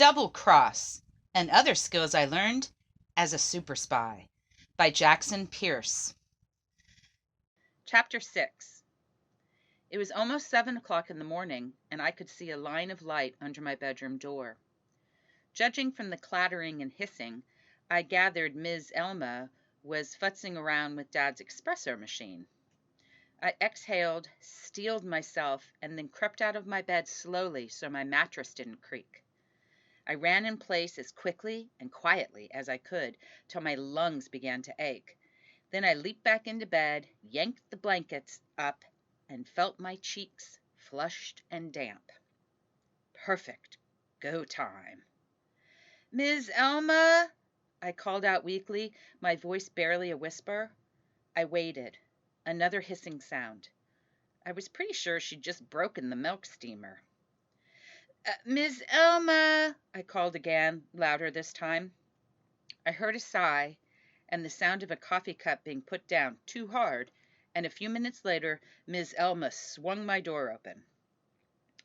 Double Cross, and Other Skills I Learned as a Super Spy by Jackson Pierce. Chapter 6. It was almost 7 o'clock in the morning, and I could see a line of light under my bedroom door. Judging from the clattering and hissing, I gathered Ms. Elma was futzing around with Dad's espresso machine. I exhaled, steeled myself, and then crept out of my bed slowly so my mattress didn't creak. I ran in place as quickly and quietly as I could till my lungs began to ache. Then I leaped back into bed, yanked the blankets up, and felt my cheeks flushed and damp. Perfect. Go time. "Ms. Elma," I called out weakly, my voice barely a whisper. I waited. Another hissing sound. I was pretty sure she'd just broken the milk steamer. "Ms. Elma," I called again, louder this time. I heard a sigh and the sound of a coffee cup being put down too hard, and a few minutes later Ms. Elma swung my door open.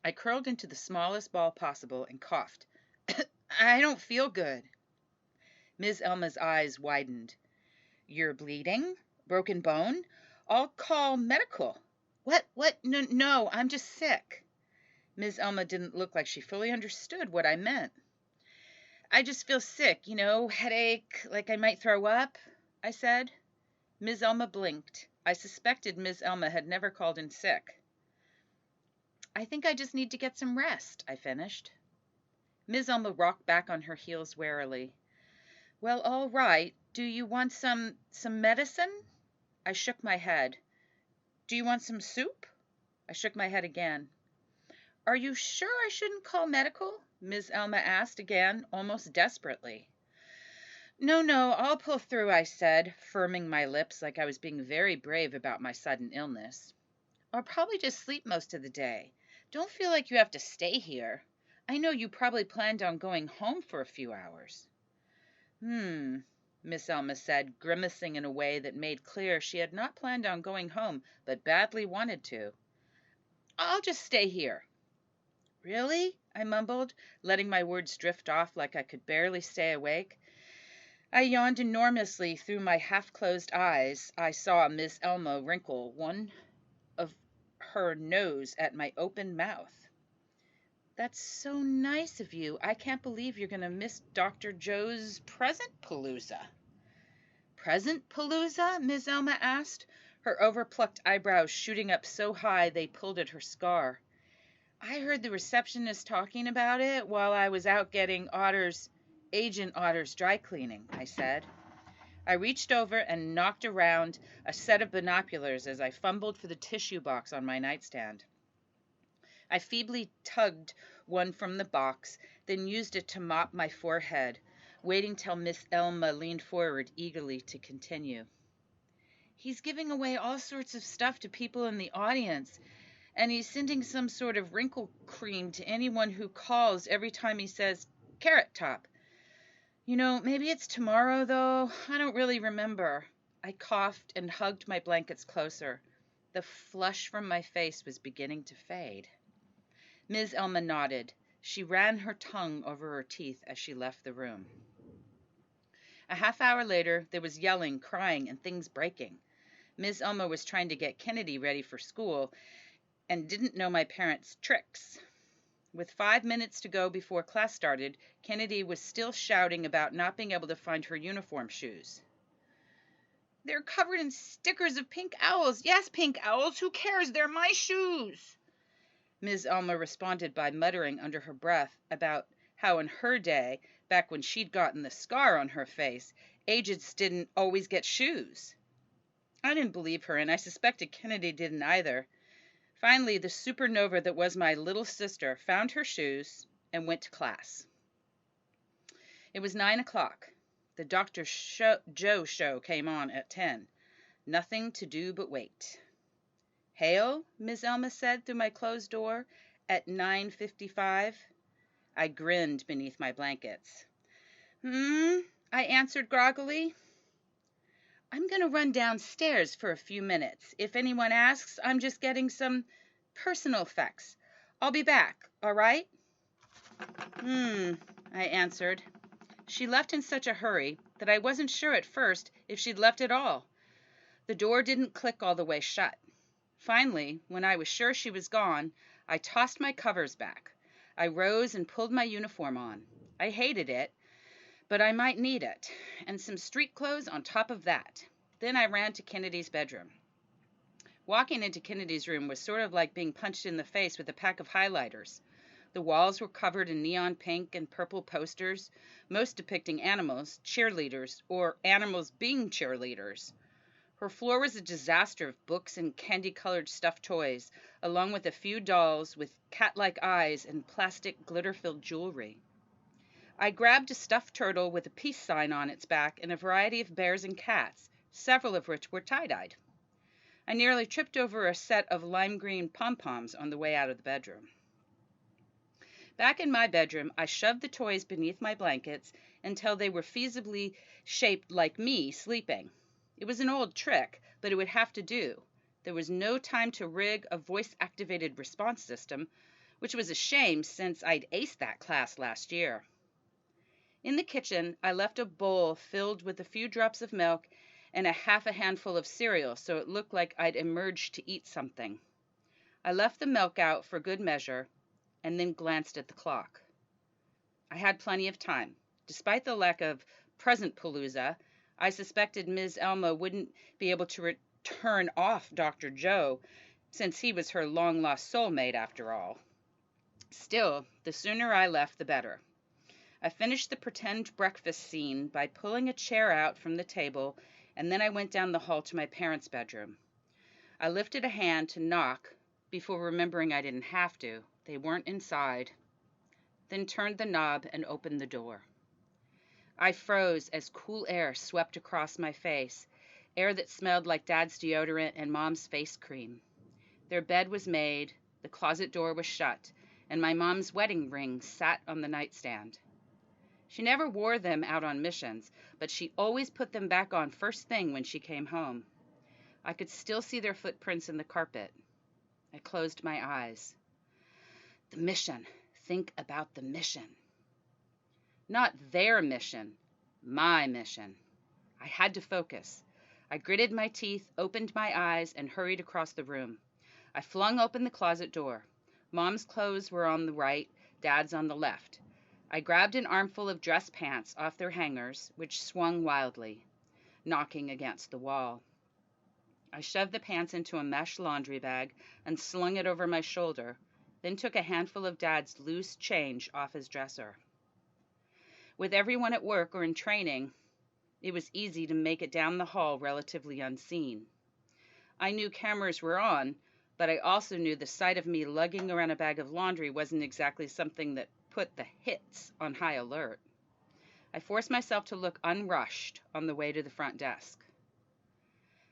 I curled into the smallest ball possible and coughed. "I don't feel good." Ms. Elma's eyes widened. "You're bleeding? Broken bone? I'll call medical." What? No, I'm just sick." Ms. Elma didn't look like she fully understood what I meant. "I just feel sick, headache, like I might throw up," I said. Ms. Elma blinked. I suspected Ms. Elma had never called in sick. "I think I just need to get some rest," I finished. Ms. Elma rocked back on her heels warily. "Well, all right. Do you want some medicine?" I shook my head. "Do you want some soup?" I shook my head again. "Are you sure I shouldn't call medical?" Ms. Elma asked again, almost desperately. No, I'll pull through," I said, firming my lips like I was being very brave about my sudden illness. "I'll probably just sleep most of the day. Don't feel like you have to stay here. I know you probably planned on going home for a few hours." Miss Elma said, grimacing in a way that made clear she had not planned on going home, but badly wanted to. "I'll just stay here." "Really?" I mumbled, letting my words drift off like I could barely stay awake. I yawned enormously through my half-closed eyes. I saw Miss Elma wrinkle one of her nose at my open mouth. "That's so nice of you. I can't believe you're going to miss Dr. Joe's present palooza." "Present palooza?" Miss Elma asked, her overplucked eyebrows shooting up so high they pulled at her scar. "I heard the receptionist talking about it while I was out getting Agent Otter's dry cleaning," I said. I reached over and knocked around a set of binoculars as I fumbled for the tissue box on my nightstand. I feebly tugged one from the box, then used it to mop my forehead, waiting till Miss Elma leaned forward eagerly to continue. "He's giving away all sorts of stuff to people in the audience, and he's sending some sort of wrinkle cream to anyone who calls every time he says Carrot Top. Maybe it's tomorrow, though. I don't really remember." I coughed and hugged my blankets closer. The flush from my face was beginning to fade. Ms. Elma nodded. She ran her tongue over her teeth as she left the room. A half hour later, there was yelling, crying, and things breaking. Ms. Elma was trying to get Kennedy ready for school and didn't know my parents' tricks. With 5 minutes to go before class started, Kennedy was still shouting about not being able to find her uniform shoes. "They're covered in stickers of pink owls. Yes, pink owls. Who cares? They're my shoes." Ms. Elma responded by muttering under her breath about how in her day, back when she'd gotten the scar on her face, agents didn't always get shoes. I didn't believe her, and I suspected Kennedy didn't either. Finally, the supernova that was my little sister found her shoes and went to class. It was 9 o'clock. The Dr. Joe show came on at 10. Nothing to do but wait. "Hail," Miss Elma said through my closed door at 9:55. I grinned beneath my blankets. I answered groggily. "I'm going to run downstairs for a few minutes. If anyone asks, I'm just getting some personal effects. I'll be back, all right?" I answered. She left in such a hurry that I wasn't sure at first if she'd left at all. The door didn't click all the way shut. Finally, when I was sure she was gone, I tossed my covers back. I rose and pulled my uniform on. I hated it, but I might need it, and some street clothes on top of that. Then I ran to Kennedy's bedroom. Walking into Kennedy's room was sort of like being punched in the face with a pack of highlighters. The walls were covered in neon pink and purple posters, most depicting animals, cheerleaders, or animals being cheerleaders. Her floor was a disaster of books and candy-colored stuffed toys, along with a few dolls with cat-like eyes and plastic glitter-filled jewelry. I grabbed a stuffed turtle with a peace sign on its back and a variety of bears and cats, several of which were tie-dyed. I nearly tripped over a set of lime green pom-poms on the way out of the bedroom. Back in my bedroom, I shoved the toys beneath my blankets until they were feasibly shaped like me sleeping. It was an old trick, but it would have to do. There was no time to rig a voice-activated response system, which was a shame since I'd aced that class last year. In the kitchen, I left a bowl filled with a few drops of milk and a handful of cereal so it looked like I'd emerged to eat something. I left the milk out for good measure and then glanced at the clock. I had plenty of time. Despite the lack of present-palooza, I suspected Ms. Elma wouldn't be able to turn off Dr. Joe, since he was her long-lost soulmate after all. Still, the sooner I left, the better. I finished the pretend breakfast scene by pulling a chair out from the table, and then I went down the hall to my parents' bedroom. I lifted a hand to knock before remembering I didn't have to. They weren't inside. Then turned the knob and opened the door. I froze as cool air swept across my face, air that smelled like Dad's deodorant and Mom's face cream. Their bed was made, the closet door was shut, and my mom's wedding ring sat on the nightstand. She never wore them out on missions, but she always put them back on first thing when she came home. I could still see their footprints in the carpet. I closed my eyes. The mission. Think about the mission. Not their mission, my mission. I had to focus. I gritted my teeth, opened my eyes, and hurried across the room. I flung open the closet door. Mom's clothes were on the right, Dad's on the left. I grabbed an armful of dress pants off their hangers, which swung wildly, knocking against the wall. I shoved the pants into a mesh laundry bag and slung it over my shoulder, then took a handful of Dad's loose change off his dresser. With everyone at work or in training, it was easy to make it down the hall relatively unseen. I knew cameras were on, but I also knew the sight of me lugging around a bag of laundry wasn't exactly something that put the hits on high alert. I forced myself to look unrushed on the way to the front desk.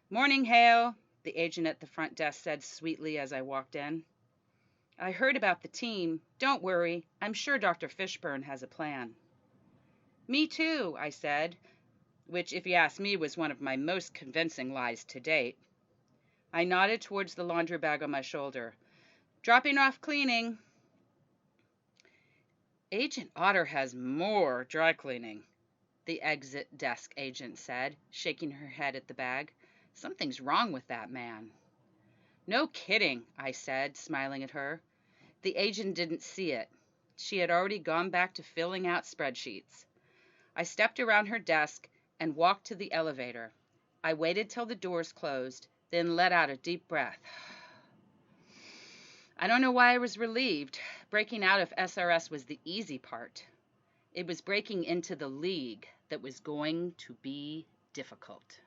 "Morning, Hale," the agent at the front desk said sweetly as I walked in. "I heard about the team. Don't worry. I'm sure Dr. Fishburne has a plan." "Me too," I said, which, if you ask me, was one of my most convincing lies to date. I nodded towards the laundry bag on my shoulder. "Dropping off cleaning." "Agent Otter has more dry cleaning," the exit desk agent said, shaking her head at the bag. "Something's wrong with that man." "No kidding," I said, smiling at her. The agent didn't see it. She had already gone back to filling out spreadsheets. I stepped around her desk and walked to the elevator. I waited till the doors closed, then let out a deep breath. I don't know why I was relieved. Breaking out of SRS was the easy part. It was breaking into the league that was going to be difficult.